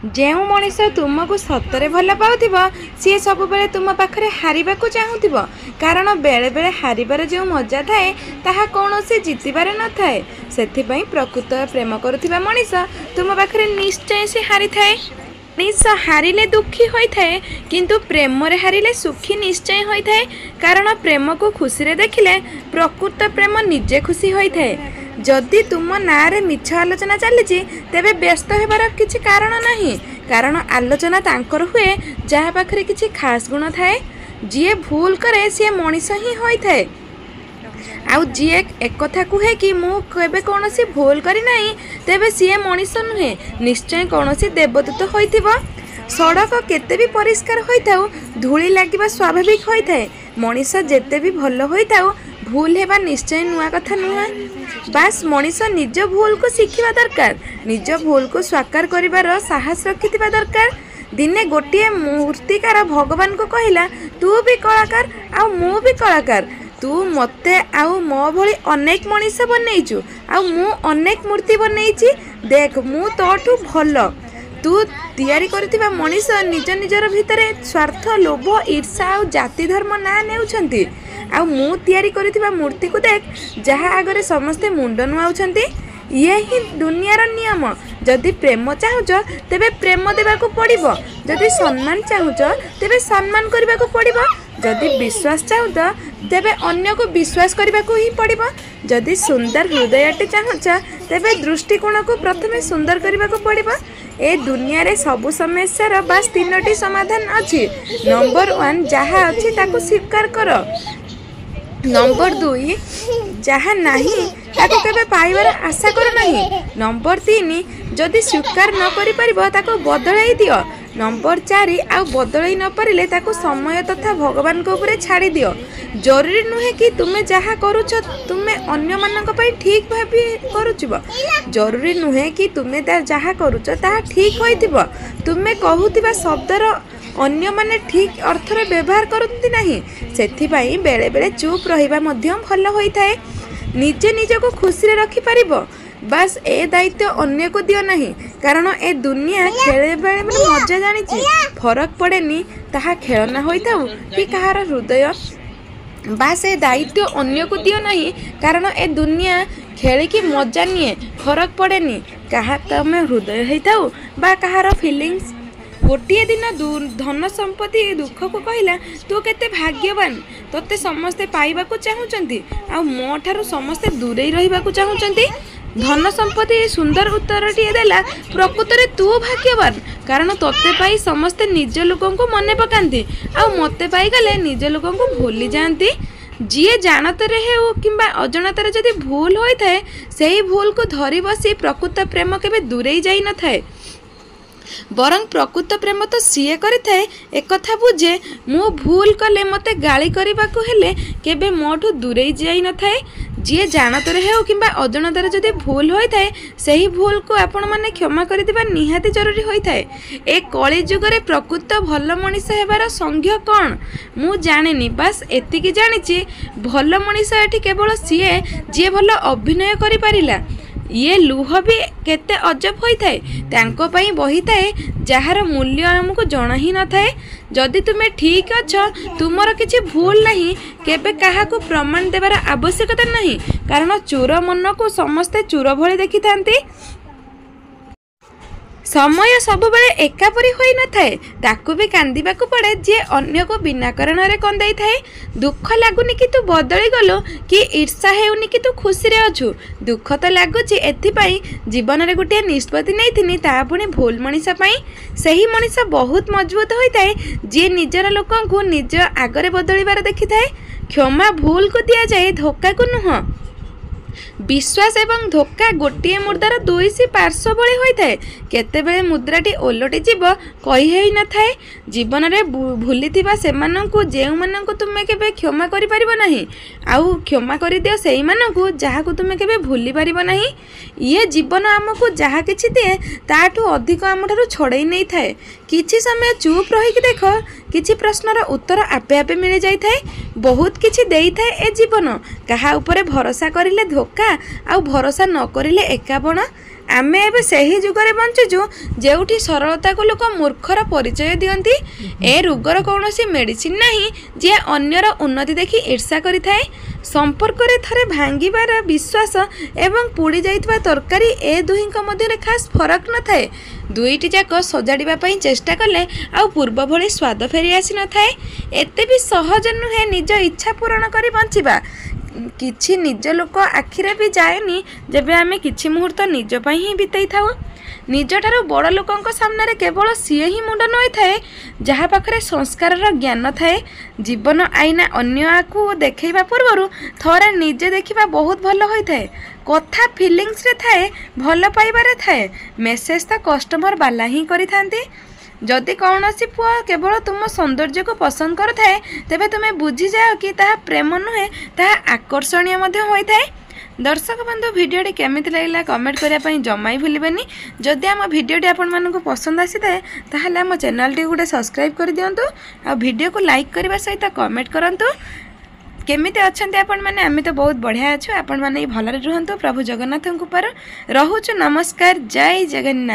ଯେଉଁ ମଣିଷ ତୁମକୁ ସତରେ ଭଲ ପାଉଥିବ ସିଏ ସବୁବେଳେ ତୁମ ପାଖରେ ହାରିବାକୁ ଚାହୁଁଥିବ, କାରଣ ବେଳେବେଳେ ହାରିବାର ଯେଉଁ ମଜା ଥାଏ ତାହା କୌଣସି ଜିତିବାରେ ନଥାଏ। ସେଥିପାଇଁ ପ୍ରକୃତ ପ୍ରେମ କରୁଥିବା ମଣିଷ ତୁମ ପାଖରେ ନିଶ୍ଚୟ ସେ ହାରିଥାଏ। ମଣିଷ ହାରିଲେ ଦୁଃଖୀ ହୋଇଥାଏ, କିନ୍ତୁ ପ୍ରେମରେ ହାରିଲେ ସୁଖୀ ନିଶ୍ଚୟ ହୋଇଥାଏ, କାରଣ ପ୍ରେମକୁ ଖୁସିରେ ଦେଖିଲେ ପ୍ରକୃତ ପ୍ରେମ ନିଜେ ଖୁସି ହୋଇଥାଏ। ଯଦି ତୁମ ନାଁରେ ମିଛ ଆଲୋଚନା ଚାଲିଛି ତେବେ ବ୍ୟସ୍ତ ହେବାର କିଛି କାରଣ ନାହିଁ, କାରଣ ଆଲୋଚନା ତାଙ୍କର ହୁଏ ଯାହା ପାଖରେ କିଛି ଖାସ୍ ଗୁଣ ଥାଏ। ଯିଏ ଭୁଲ କରେ ସିଏ ମଣିଷ ହିଁ ହୋଇଥାଏ, ଆଉ ଯିଏ ଏକଥା କୁହେ କି ମୁଁ କେବେ କୌଣସି ଭୁଲ କରିନାହିଁ ତେବେ ସିଏ ମଣିଷ ନୁହେଁ, ନିଶ୍ଚୟ କୌଣସି ଦେବଦୂତ ହୋଇଥିବ। ସଡ଼କ କେତେ ବି ପରିଷ୍କାର ହୋଇଥାଉ ଧୂଳି ଲାଗିବା ସ୍ୱାଭାବିକ ହୋଇଥାଏ। ମଣିଷ ଯେତେ ବି ଭଲ ହୋଇଥାଉ ଭୁଲ ହେବା ନିଶ୍ଚୟ ନୂଆ କଥା ନୁହେଁ। ବାସ୍ ମଣିଷ ନିଜ ଭୁଲକୁ ଶିଖିବା ଦରକାର, ନିଜ ଭୁଲକୁ ସ୍ୱୀକାର କରିବାର ସାହସ ରଖିଥିବା ଦରକାର। ଦିନେ ଗୋଟିଏ ମୂର୍ତ୍ତିକାର ଭଗବାନଙ୍କୁ କହିଲା, ତୁ ବି କଳାକାର ଆଉ ମୁଁ ବି କଳାକାର, ତୁ ମୋତେ ଆଉ ମୋ ଭଳି ଅନେକ ମଣିଷ ବନେଇଛୁ ଆଉ ମୁଁ ଅନେକ ମୂର୍ତ୍ତି ବନେଇଛି, ଦେଖ ମୁଁ ତୋଠୁ ଭଲ। ତୁ ତିଆରି କରିଥିବା ମଣିଷ ନିଜ ନିଜର ଭିତରେ ସ୍ୱାର୍ଥ, ଲୋଭ, ଈର୍ଷା ଆଉ ଜାତି ଧର୍ମ ନାଁ ନେଉଛନ୍ତି, ଆଉ ମୁଁ ତିଆରି କରିଥିବା ମୂର୍ତ୍ତିକୁ ଦେଖ ଯାହା ଆଗରେ ସମସ୍ତେ ମୁଣ୍ଡ ନୁଆଉଛନ୍ତି। ଇଏ ହିଁ ଦୁନିଆର ନିୟମ। ଯଦି ପ୍ରେମ ଚାହୁଁଛ ତେବେ ପ୍ରେମ ଦେବାକୁ ପଡ଼ିବ, ଯଦି ସମ୍ମାନ ଚାହୁଁଛ ତେବେ ସମ୍ମାନ କରିବାକୁ ପଡ଼ିବ, ଯଦି ବିଶ୍ୱାସ ଚାହୁଁଛ ତେବେ ଅନ୍ୟକୁ ବିଶ୍ୱାସ କରିବାକୁ ହିଁ ପଡ଼ିବ, ଯଦି ସୁନ୍ଦର ହୃଦୟଟି ଚାହୁଁଛ ତେବେ ଦୃଷ୍ଟିକୋଣକୁ ପ୍ରଥମେ ସୁନ୍ଦର କରିବାକୁ ପଡ଼ିବ। ଏ ଦୁନିଆରେ ସବୁ ସମସ୍ୟାର ବାସ୍ 3ଟି ସମାଧାନ ଅଛି। ନମ୍ବର 1, ଯାହା ଅଛି ତାକୁ ସ୍ୱୀକାର କର। ନମ୍ବର 2, ଯାହା ନାହିଁ ତାକୁ କେବେ ପାଇବାର ଆଶା କର ନାହିଁ। ନମ୍ବର 3, ଯଦି ସ୍ୱୀକାର ନ କରିପାରିବ ତାକୁ ବଦଳାଇ ଦିଅ। ନମ୍ବର 4, ଆଉ ବଦଳାଇ ନ ପାରିଲେ ତାକୁ ସମୟ ତଥା ଭଗବାନଙ୍କ ଉପରେ ଛାଡ଼ି ଦିଅ। ଜରୁରୀ ନୁହେଁ କି ତୁମେ ଯାହା କରୁଛ ତୁମେ ଅନ୍ୟମାନଙ୍କ ପାଇଁ ଠିକ୍ ଭାବି କରୁଥିବ, ଜରୁରୀ ନୁହେଁ କି ତୁମେ ଯାହା କରୁଛ ତାହା ଠିକ୍ ହୋଇଥିବ। ତୁମେ କହୁଥିବା ଶବ୍ଦର ଅନ୍ୟମାନେ ଠିକ୍ ଅର୍ଥରେ ବ୍ୟବହାର କରନ୍ତି ନାହିଁ, ସେଥିପାଇଁ ବେଳେବେଳେ ଚୁପ୍ ରହିବା ମଧ୍ୟ ଭଲ ହୋଇଥାଏ। ନିଜେ ନିଜକୁ ଖୁସିରେ ରଖିପାରିବ, ବାସ୍ ଏ ଦାୟିତ୍ୱ ଅନ୍ୟକୁ ଦିଅ ନାହିଁ, କାରଣ ଏ ଦୁନିଆ ଖେଳିବେଳେ ମଜା ଜାଣିଛି। ଫରକ ପଡ଼େନି ତାହା ଖେଳନା ହୋଇଥାଉ କି କାହାର ହୃଦୟ। ବାସ୍ ଏ ଦାୟିତ୍ୱ ଅନ୍ୟକୁ ଦିଅ ନାହିଁ, କାରଣ ଏ ଦୁନିଆ ଖେଳିକି ମଜା ନିଏ। ଫରକ ପଡ଼େନି କାହା ତମେ ହୃଦୟ ହେଇଥାଉ ବା କାହାର ଫିଲିଙ୍ଗସ୍। ଗୋଟିଏ ଦିନ ଧନ ସମ୍ପତ୍ତି ଦୁଃଖକୁ କହିଲା, ତୁ କେତେ ଭାଗ୍ୟବାନ, ତୋତେ ସମସ୍ତେ ପାଇବାକୁ ଚାହୁଁଛନ୍ତି ଆଉ ମୋ ଠାରୁ ସମସ୍ତେ ଦୂରେଇ ରହିବାକୁ ଚାହୁଁଛନ୍ତି। ଧନ ସମ୍ପତ୍ତି ସୁନ୍ଦର ଉତ୍ତରଟିଏ ଦେଲା, ପ୍ରକୃତରେ ତୁ ଭାଗ୍ୟବାନ, କାରଣ ତୋତେ ପାଇ ସମସ୍ତେ ନିଜ ଲୋକଙ୍କୁ ମନେ ପକାନ୍ତି ଆଉ ମୋତେ ପାଇଗଲେ ନିଜ ଲୋକଙ୍କୁ ଭୁଲି ଯାଆନ୍ତି। ଯିଏ ଜାଣତରେ ହେଉ କିମ୍ବା ଅଜାଣତରେ ଯଦି ଭୁଲ ହୋଇଥାଏ ସେହି ଭୁଲକୁ ଧରି ବସି ପ୍ରକୃତ ପ୍ରେମ କେବେ ଦୂରେଇ ଯାଇନଥାଏ, ବରଂ ପ୍ରକୃତ ପ୍ରେମ ତ ସିଏ କରିଥାଏ ଏକଥା ବୁଝେ ମୁଁ ଭୁଲ କଲେ ମୋତେ ଗାଳି କରିବାକୁ ହେଲେ କେବେ ମୋଠୁ ଦୂରେଇ ଯାଇନଥାଏ। ଯିଏ ଜାଣତରେ ହେଉ କିମ୍ବା ଅଜାଣତରେ ଯଦି ଭୁଲ ହୋଇଥାଏ ସେହି ଭୁଲକୁ ଆପଣମାନେ କ୍ଷମା କରିଦେବା ନିହାତି ଜରୁରୀ ହୋଇଥାଏ। ଏ କଳି ଯୁଗରେ ପ୍ରକୃତ ଭଲ ମଣିଷ ହେବାର ସଂଜ୍ଞା କ'ଣ ମୁଁ ଜାଣିନି, ବାସ୍ ଏତିକି ଜାଣିଛି ଭଲ ମଣିଷ ଏଠି କେବଳ ସିଏ ଯିଏ ଭଲ ଅଭିନୟ କରିପାରିଲା। ଇଏ ଲୁହ ବି କେତେ ଅଜବ ହୋଇଥାଏ, ତାଙ୍କ ପାଇଁ ବହିଥାଏ ଯାହାର ମୂଲ୍ୟ ଆମକୁ ଜଣା ହିଁ ନଥାଏ। ଯଦି ତୁମେ ଠିକ୍ ଅଛ, ତୁମର କିଛି ଭୁଲ ନାହିଁ, କେବେ କାହାକୁ ପ୍ରମାଣ ଦେବାର ଆବଶ୍ୟକତା ନାହିଁ, କାରଣ ଚୋର ମନକୁ ସମସ୍ତେ ଚୋର ଭଳି ଦେଖିଥାନ୍ତି। ସମୟ ସବୁବେଳେ ଏକାପରି ହୋଇନଥାଏ, ତାକୁ ବି କାନ୍ଦିବାକୁ ପଡ଼େ ଯିଏ ଅନ୍ୟକୁ ବିନା କାରଣରେ କନ୍ଦାଇଥାଏ। ଦୁଃଖ ଲାଗୁନି କି ତୁ ବଦଳି ଗଲୁ, କି ଈର୍ଷା ହେଉନି କି ତୁ ଖୁସିରେ ଅଛୁ। ଦୁଃଖ ତ ଲାଗୁଛି ଏଥିପାଇଁ ଜୀବନରେ ଗୋଟିଏ ନିଷ୍ପତ୍ତି ନେଇଥିନି, ତାହା ପୁଣି ଭୁଲ ମଣିଷ ପାଇଁ। ସେହି ମଣିଷ ବହୁତ ମଜବୁତ ହୋଇଥାଏ ଯିଏ ନିଜର ଲୋକଙ୍କୁ ନିଜ ଆଗରେ ବଦଳିବାର ଦେଖିଥାଏ। କ୍ଷମା ଭୁଲକୁ ଦିଆଯାଏ, ଧୋକାକୁ ନୁହଁ। ବିଶ୍ୱାସ ଏବଂ ଧୋକା ଗୋଟିଏ ମୁଦ୍ରାର 2 ପାର୍ଶ୍ୱ ଭଳି ହୋଇଥାଏ। କେତେବେଳେ ମୁଦ୍ରାଟି ଓଲଟି ଯିବ କହି ହୋଇନଥାଏ। ଜୀବନରେ ଭୁଲିଥିବା ସେମାନଙ୍କୁ ଯେଉଁମାନଙ୍କୁ ତୁମେ କେବେ କ୍ଷମା କରିପାରିବ ନାହିଁ, ଆଉ କ୍ଷମା କରିଦିଅ ସେଇମାନଙ୍କୁ ଯାହାକୁ ତୁମେ କେବେ ଭୁଲି ପାରିବ ନାହିଁ। ଇଏ ଜୀବନ ଆମକୁ ଯାହା କିଛି ଦିଏ ତାଠୁ ଅଧିକ ଆମଠାରୁ ଛଡ଼େଇ ନେଇଥାଏ। କିଛି ସମୟ ଚୁପ୍ ରହିକି ଦେଖ, କିଛି ପ୍ରଶ୍ନର ଉତ୍ତର ଆପେ ଆପେ ମିଳିଯାଇଥାଏ। ବହୁତ କିଛି ଦେଇଥାଏ ଏ ଜୀବନ। କାହା ଉପରେ ଭରସା କରିଲେ ଧୋକା ଆଉ ଭରସା ନ କରିଲେ ଏକାପଣ। आमे एबे सही जुगरे बंचुचु जेउठी सरलता को लोक मूर्खर परिचय दियंती। ए रोगर कौनसी मेडिसिन नहीं जे अन्यर उन्नति देखि ईर्षा करिथाए। संपर्क रे थरे भांगीबार विश्वास एवं पुड़ी जाइतबा तरकारी ए दुहींक मध्य खास फरक न थाए। दुईटी जाक सजाड़िबा पई चेष्टा कले आ पूर्व भली स्वाद फेरी आसी न थाए। एते भी सहज नुहे निज इच्छा पूरण करी बंचिबा। किछि निज लोक आखिरे भी जाएनी जेबे आमे किछि मुहूर्त निज पई ही बिताई थाउ। निज ठारू बड़ लोकंक सामने केवल सीए ही मुंड नई थाए जहाँ पाखरे संस्कारर ज्ञान थाए। जीवन आईना अन्य आकु देखैबा पूर्वरु थरे निजे देखिबा बहुत भल होई थाए। कथा फीलिंग्स रे थाए, भल पाइबारे थाए। मेसेज तो कस्टमर बाला ही करि थांती। जदि कौनसी पुआ केवल तुम सौंदर्य को पसंद करुए तेबे तुम्हें बुझी जाओ कि ताहा प्रेम नुहे, ताहा आकर्षणीय मध्य होई थाए। दर्शक बंधु भिडियोटी केमिति लागला कमेंट करने जमाई भूलिबेनी। जदि आम भिडियोटी आपण मानक पसंद आसी थाए ताहले आम चैनल टी गोटे सब्सक्राइब कर दियंतु आ भिडियो को लाइक करबा सहित कमेंट करंतु। केमिति अछंती आपण माने? आमी तो बहुत बढ़िया अछु। आपण माने भलरे रहंतु। प्रभु जगन्नाथ को पर रहुछु। नमस्कार। जय जगन्नाथ।